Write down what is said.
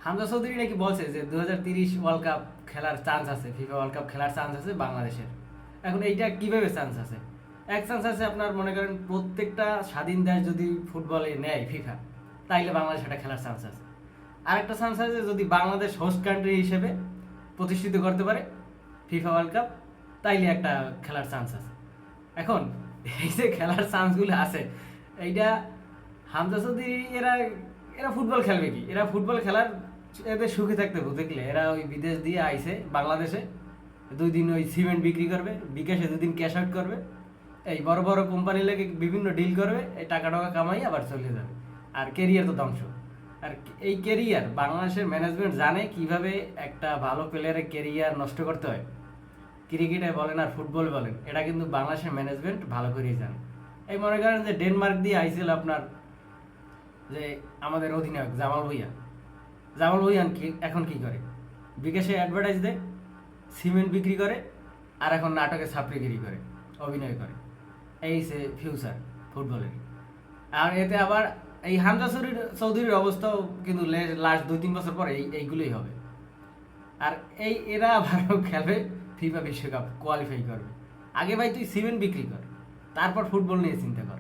হামজা চৌধুরী নাকি বলছে যে 2030 ওয়ার্ল্ড কাপ খেলার চান্স আছে, ফিফা ওয়ার্ল্ড কাপ খেলার চান্স আছে বাংলাদেশের। এখন এইটা কিভাবে চান্স আছে? এক চান্স আছে আপনার, মনে করেন প্রত্যেকটা স্বাধীন দেশ যদি ফুটবলে নেয় ফিফা, তাইলে বাংলাদেশ এটা খেলার চান্স আছে। আরেকটা চান্স আছে যদি বাংলাদেশ হোস্ট কান্ট্রি হিসেবে প্রতিষ্ঠিত করতে পারে ফিফা ওয়ার্ল্ড কাপ, তাইলে একটা খেলার চান্স আছে। এখন এই যে খেলার চান্সগুলো আছে, এইটা হামজা চৌধুরী এরা এরা ফুটবল খেলবে কি? এরা ফুটবল খেলার এদের সুখে থাকতে বুঝলে এরা ওই বিদেশ দিয়ে আইছে বাংলাদেশে, 2 দিন ওই সিমেন্ট বিক্রি করবে, বিকাশে 2 দিন ক্যাশ আউট করবে, এই বড় বড় কোম্পানি লেগে বিভিন্ন ডিল করবে, এই টাকা টাকা কামাই আবার চলে যাবে। আর কেরিয়ার তো ধ্বংস। আর এই কেরিয়ার বাংলাদেশের ম্যানেজমেন্ট জানে কিভাবে একটা ভালো প্লেয়ারের কেরিয়ার নষ্ট করতে হয়। ক্রিকেটে বলেন আর ফুটবল বলেন, এটা কিন্তু বাংলাদেশের ম্যানেজমেন্ট ভালো করেই জানে। এই মনে করেন যে ডেনমার্ক দিয়ে আইছিল আপনার যে আমাদের অধিনায়ক জামাল ভুঁইয়া। জামাল ভুঁইয়া এখন কি করে? বিকাশে অ্যাডভার্টাইজ দেয়, সিমেন্ট বিক্রি করে, আর এখন নাটকে ছাপড়িগিরি করে, অভিনয় করে। এই সে ফিউচার ফুটবলের। আর এতে আবার এই হামজা চৌধুরীর অবস্থাও কিন্তু লাস্ট 2-3 বছর পরে এইগুলোই হবে। আর এরা আবারও খেলবে ফিফা বিশ্বকাপ, কোয়ালিফাই করবে। আগে ভাই তুই সিমেন্ট বিক্রি কর, তারপর ফুটবল নিয়ে চিন্তা কর।